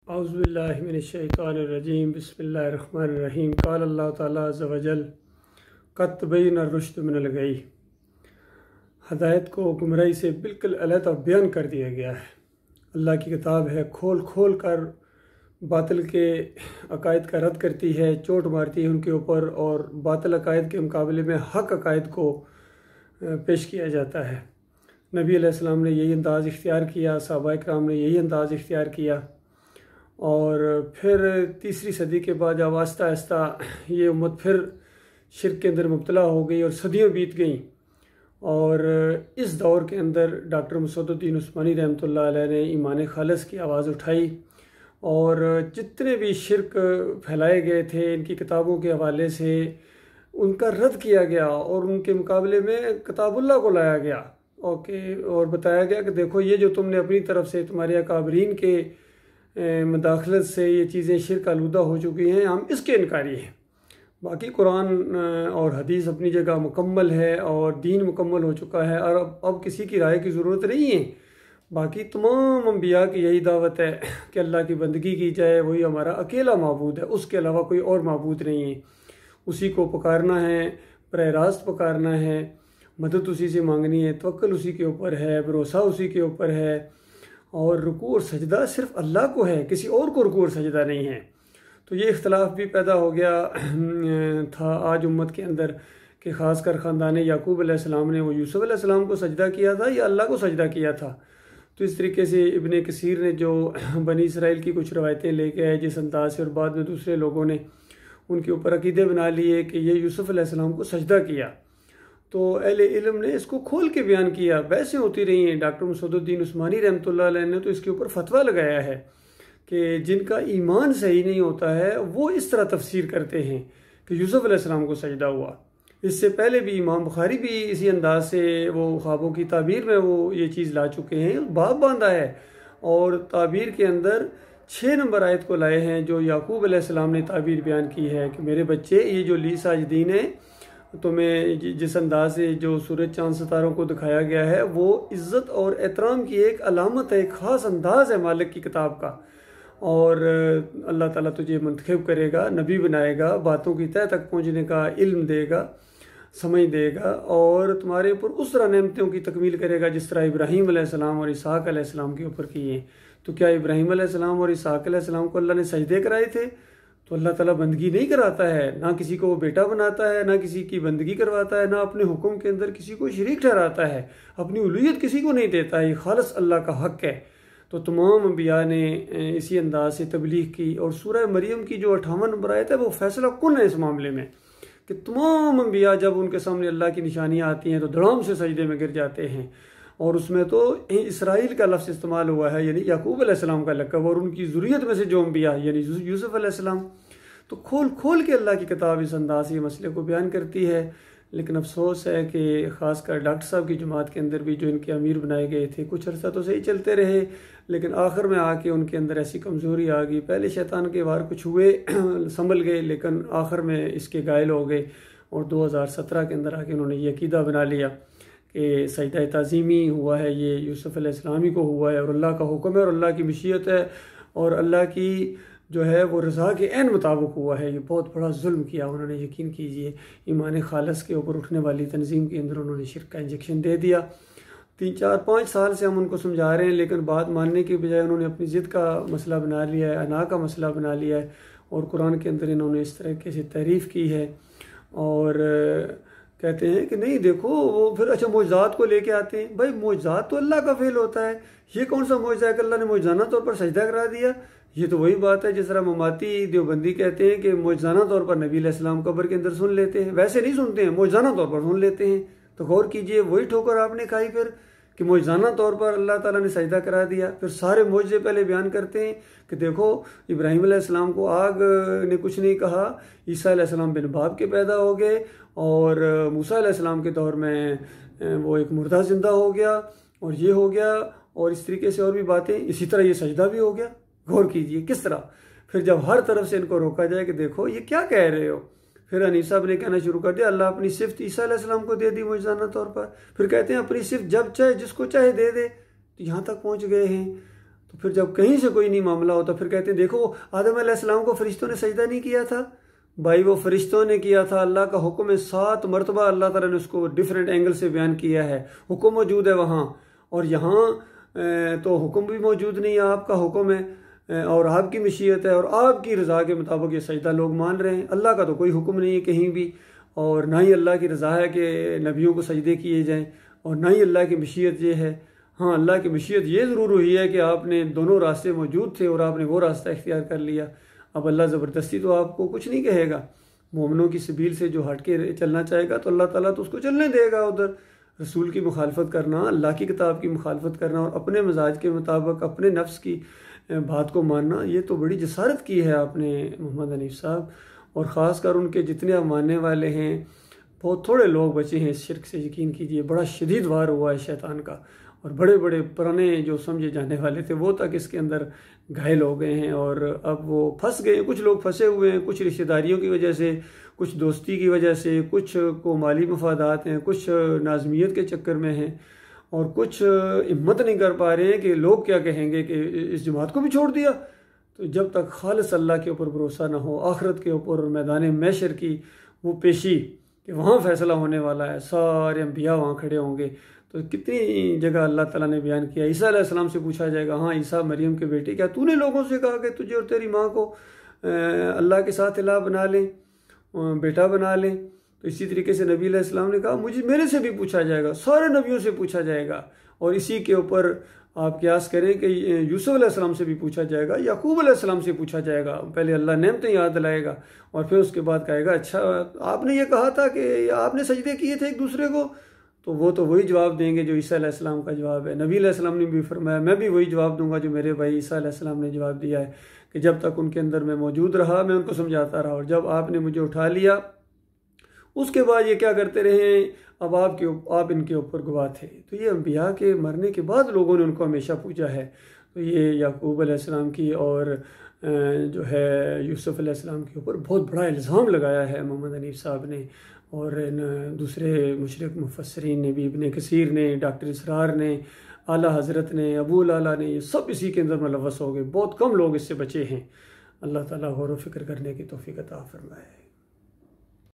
اعوذ باللہ من الشیطان الرجیم بسم اللہ الرحمن الرحیم قال اللہ تعالیٰ عز و جل قد تبین الرشد من الغی۔ ہدایت کو گمراہی سے بالکل علیحدہ بیان کر دیا گیا ہے۔ اللہ کی کتاب ہے، کھول کھول کر باطل کے عقائد کا رد کرتی ہے، چوٹ مارتی ہے ان کے اوپر، اور باطل عقائد کے مقابلے میں حق عقائد کو پیش کیا جاتا ہے۔ نبی علیہ السلام نے یہی انداز اختیار کیا، صحابہ کرام نے یہی انداز اختیار کیا، اور پھر تیسری صدی کے بعد جب آہستہ آہستہ یہ امت پھر شرک کے اندر مبتلا ہو گئی اور صدیوں بیت گئیں، اور اس دور کے اندر ڈاکٹر مسعود الدین عثمانی رحمۃ اللہ علیہ نے ایمان خالص کی آواز اٹھائی، اور جتنے بھی شرک پھیلائے گئے تھے ان کی کتابوں کے حوالے سے ان کا رد کیا گیا، اور ان کے مقابلے میں کتاب اللہ کو لایا گیا، اور بتایا گیا کہ دیکھو یہ جو تم نے اپنی طرف سے تمہارے اکابرین کے مداخلت سے یہ چیزیں شرک آلودہ ہو چکی ہیں، ہم اس کے انکاری ہیں۔ باقی قرآن اور حدیث اپنی جگہ مکمل ہے اور دین مکمل ہو چکا ہے، اور اب کسی کی رائے کی ضرورت نہیں ہے۔ باقی تمام انبیاء کی یہی دعوت ہے کہ اللہ کی بندگی کی جائے، وہی ہمارا اکیلا معبود ہے، اس کے علاوہ کوئی اور معبود نہیں ہے۔ اسی کو پکارنا ہے، براہ راست پکارنا ہے، مدد اسی سے مانگنی ہے، توکل اسی کے اوپر ہے، بھروسہ اسی کے اوپر ہے، اور رکوع اور سجدہ صرف اللہ کو ہے، کسی اور کو رکوع اور سجدہ نہیں ہے۔ تو یہ اختلاف بھی پیدا ہو گیا تھا آج امت کے اندر کہ خاص کر خاندان یعقوب علیہ السلام نے وہ یوسف علیہ السلام کو سجدہ کیا تھا یا اللہ کو سجدہ کیا تھا۔ تو اس طریقے سے ابن کثیر نے جو بنی اسرائیل کی کچھ روایتیں لے کے آئے جس انداز سے، اور بعد میں دوسرے لوگوں نے ان کے اوپر عقیدے بنا لیے کہ یہ یوسف علیہ السلام کو سجدہ کیا، تو اہل علم نے اس کو کھول کے بیان کیا۔ بحثیں ہوتی رہی ہیں، ڈاکٹر مسعود الدین عثمانی رحمۃ اللہ علیہ نے تو اس کے اوپر فتویٰ لگایا ہے کہ جن کا ایمان صحیح نہیں ہوتا ہے وہ اس طرح تفسیر کرتے ہیں کہ یوسف علیہ السلام کو سجدہ ہوا۔ اس سے پہلے بھی امام بخاری بھی اسی انداز سے وہ خوابوں کی تعبیر میں وہ یہ چیز لا چکے ہیں، باب باندھا ہے، اور تعبیر کے اندر 6 نمبر آیت کو لائے ہیں جو یعقوب علیہ السلام نے تعبیر بیان کی ہے کہ میرے بچے یہ جو لی ساجدین ہے، تمہیں جس انداز سے جو سورج چاند ستاروں کو دکھایا گیا ہے وہ عزت اور احترام کی ایک علامت ہے، ایک خاص انداز ہے مالک کی کتاب کا، اور اللہ تعالیٰ تجھے منتخب کرے گا، نبی بنائے گا، باتوں کی تہہ تک پہنچنے کا علم دے گا، سمجھ دے گا، اور تمہارے اوپر اس طرح نعمتوں کی تکمیل کرے گا جس طرح ابراہیم علیہ السلام اور اسحاق علیہ السلام کے اوپر کی ہیں۔ تو کیا ابراہیم علیہ السلام اور اسحاق علیہ السلام کو اللہ نے سجدے کرائے تھے؟ تو اللہ تعالیٰ بندگی نہیں کراتا ہے، نہ کسی کو وہ بیٹا بناتا ہے، نہ کسی کی بندگی کرواتا ہے، نہ اپنے حکم کے اندر کسی کو شریک ٹھہراتا ہے، اپنی الوہیت کسی کو نہیں دیتا ہے، یہ خالص اللہ کا حق ہے۔ تو تمام انبیاء نے اسی انداز سے تبلیغ کی، اور سورہ مریم کی جو 58 نمبر آیت ہے وہ فیصلہ کن ہے اس معاملے میں کہ تمام انبیاء جب ان کے سامنے اللہ کی نشانیاں آتی ہیں تو دھڑام سے سجدے میں گر جاتے ہیں، اور اس میں تو اسرائیل کا لفظ استعمال ہوا ہے، یعنی یعقوب علیہ السلام کا لقب، اور ان کی ذریت میں سے جو انبیاء یعنی یوسف علیہ السلام۔ تو کھول کھول کے اللہ کی کتاب اس انداز سے مسئلے کو بیان کرتی ہے، لیکن افسوس ہے کہ خاص کر ڈاکٹر صاحب کی جماعت کے اندر بھی جو ان کے امیر بنائے گئے تھے کچھ عرصہ تو صحیح چلتے رہے، لیکن آخر میں آ کے ان کے اندر ایسی کمزوری آ گئی، پہلے شیطان کے وار کچھ ہوئے سنبھل گئے، لیکن آخر میں اس کے گائل ہو گئے، اور 2017 کے اندر آ کے انہوں نے یہ عقیدہ بنا لیا کہ سجدہ تعظیمی ہوا ہے یہ یوسف علیہ السلام ہی کو ہوا ہے، اور اللہ کا حکم ہے، اور اللہ کی مشیت ہے، اور اللہ کی جو ہے وہ رضا کے عین مطابق ہوا ہے۔ یہ بہت بڑا ظلم کیا انہوں نے، یقین کیجئے ایمان خالص کے اوپر اٹھنے والی تنظیم کے اندر انہوں نے شرک کا انجیکشن دے دیا۔ 3 4 5 سال سے ہم ان کو سمجھا رہے ہیں، لیکن بات ماننے کے بجائے انہوں نے اپنی ضد کا مسئلہ بنا لیا ہے، انا کا مسئلہ بنا لیا ہے، اور قرآن کے اندر انہوں نے اس طریقے سے تعریف کی ہے، اور کہتے ہیں کہ نہیں دیکھو وہ پھر اچھا معجزات کو لے کے آتے ہیں۔ بھائی معجزات تو اللہ کا فعل ہوتا ہے، یہ کون سا معجزہ ہے کہ اللہ نے معجزانہ طور پر سجدہ کرا دیا؟ یہ تو وہی بات ہے جس طرح مماتی دیوبندی کہتے ہیں کہ معجزانہ طور پر نبی علیہ السلام قبر کے اندر سن لیتے ہیں، ویسے نہیں سنتے ہیں، معجزانہ طور پر سن لیتے ہیں۔ تو غور کیجئے وہی ٹھوکر آپ نے کھائی پھر کہ معجزانہ طور پر اللہ تعالیٰ نے سجدہ کرا دیا، پھر سارے معجزے پہلے بیان کرتے ہیں کہ دیکھو ابراہیم علیہ السلام کو آگ نے کچھ نہیں کہا، عیسیٰ علیہ السلام بن باپ کے پیدا ہو گئے، اور موسیٰ علیہ السلام کے دور میں وہ ایک مردہ زندہ ہو گیا، اور یہ ہو گیا، اور اس طریقے سے اور بھی باتیں، اسی طرح یہ سجدہ بھی ہو گیا۔ غور کیجئے کس طرح پھر جب ہر طرف سے ان کو روکا جائے کہ دیکھو یہ کیا کہہ رہے ہو، پھر حنیف صاحب نے کہنا شروع کر دیا اللہ اپنی صفت عیسیٰ علیہ السلام کو دے دی معجزانہ طور پر، پھر کہتے ہیں اپنی صفت جب چاہے جس کو چاہے دے دے، تو یہاں تک پہنچ گئے ہیں۔ تو پھر جب کہیں سے کوئی نہیں معاملہ ہوتا پھر کہتے ہیں دیکھو آدم علیہ السلام کو فرشتوں نے سجدہ نہیں کیا تھا، بھائی وہ فرشتوں نے کیا تھا، اللہ کا حکم ہے، 7 مرتبہ اللہ تعالیٰ نے اس کو ڈیفرنٹ اینگل سے بیان کیا ہے، حکم موجود ہے وہاں، اور یہاں تو حکم بھی موجود نہیں ہے، آپ کا حکم ہے اور آپ کی مشیت ہے اور آپ کی رضا کے مطابق یہ سجدہ لوگ مان رہے ہیں۔ اللہ کا تو کوئی حکم نہیں ہے کہیں بھی، اور نہ ہی اللہ کی رضا ہے کہ نبیوں کو سجدے کیے جائیں، اور نہ ہی اللہ کی مشیت یہ ہے۔ ہاں اللہ کی مشیت یہ ضرور ہوئی ہے کہ آپ نے دونوں راستے موجود تھے اور آپ نے وہ راستہ اختیار کر لیا۔ اب اللہ زبردستی تو آپ کو کچھ نہیں کہے گا، مومنوں کی سبیل سے جو ہٹ کے چلنا چاہے گا تو اللہ تعالیٰ تو اس کو چلنے دے گا۔ ادھر رسول کی مخالفت کرنا، اللہ کی کتاب کی مخالفت کرنا اور اپنے مزاج کے مطابق اپنے نفس کی بات کو ماننا، یہ تو بڑی جسارت کی ہے آپ نے محمد حنیف صاحب، اور خاص کر ان کے جتنے آپ ماننے والے ہیں بہت تھوڑے لوگ بچے ہیں اس شرک سے۔ یقین کیجئے بڑا شدید وار ہوا ہے شیطان کا، اور بڑے بڑے پرانے جو سمجھے جانے والے تھے وہ تک اس کے اندر گھائل ہو گئے ہیں، اور اب وہ پھنس گئے ہیں۔ کچھ لوگ پھنسے ہوئے ہیں، کچھ رشتہ داریوں کی وجہ سے، کچھ دوستی کی وجہ سے، کچھ کو مالی مفادات ہیں، کچھ نازمیت کے چکر میں ہیں، اور کچھ ہمت نہیں کر پا رہے ہیں کہ لوگ کیا کہیں گے کہ اس جماعت کو بھی چھوڑ دیا۔ تو جب تک خالص اللہ کے اوپر بھروسہ نہ ہو، آخرت کے اوپر اور میدان محشر کی وہ پیشی کہ وہاں فیصلہ ہونے والا ہے، سارے انبیاء وہاں کھڑے ہوں گے، تو کتنی جگہ اللہ تعالیٰ نے بیان کیا۔ عیسیٰ علیہ السلام سے پوچھا جائے گا، ہاں عیسیٰ مریم کے بیٹے، کیا تو نے لوگوں سے کہا کہ تجھے اور تیری ماں کو اللہ کے ساتھ الہ بنا لیں، بیٹا بنا لیں؟ تو اسی طریقے سے نبی علیہ السلام نے کہا میرے سے بھی پوچھا جائے گا، سارے نبیوں سے پوچھا جائے گا، اور اسی کے اوپر آپ قیاس کریں کہ یوسف علیہ السلام سے بھی پوچھا جائے گا، یعقوب علیہ السلام سے پوچھا جائے گا۔ پہلے اللہ نعمتیں یاد دلائے گا اور پھر اس کے بعد کہے گا اچھا آپ نے یہ کہا تھا کہ آپ نے سجدے کیے تھے ایک دوسرے کو، تو وہ تو وہی جواب دیں گے جو عیسیٰ علیہ السلام کا جواب ہے۔ نبی علیہ السلام نے بھی فرمایا میں بھی وہی جواب دوں گا جو میرے بھائی عیسیٰ علیہ السلام نے جواب دیا ہے، کہ جب تک ان کے اندر میں موجود رہا میں ان کو سمجھاتا رہا، اور جب آپ نے مجھے اٹھا لیا اس کے بعد یہ کیا کرتے رہے، اب آپ ان کے اوپر گواہ تھے۔ تو یہ انبیاء کے مرنے کے بعد لوگوں نے ان کو ہمیشہ پوچھا ہے۔ تو یہ یعقوب علیہ السلام کی اور جو ہے یوسف علیہ السلام کے اوپر بہت بڑا الزام لگایا ہے محمد حنیف صاحب نے، اور دوسرے مشرق مفسرین نے بھی، ابن کثیر نے، ڈاکٹر اسرار نے، اعلیٰ حضرت نے، ابو العلا نے، یہ سب اسی کے اندر ملوث ہو گئے۔ بہت کم لوگ اس سے بچے ہیں۔ اللہ تعالیٰ غور و فکر کرنے کی توفیق عطا فرمائے۔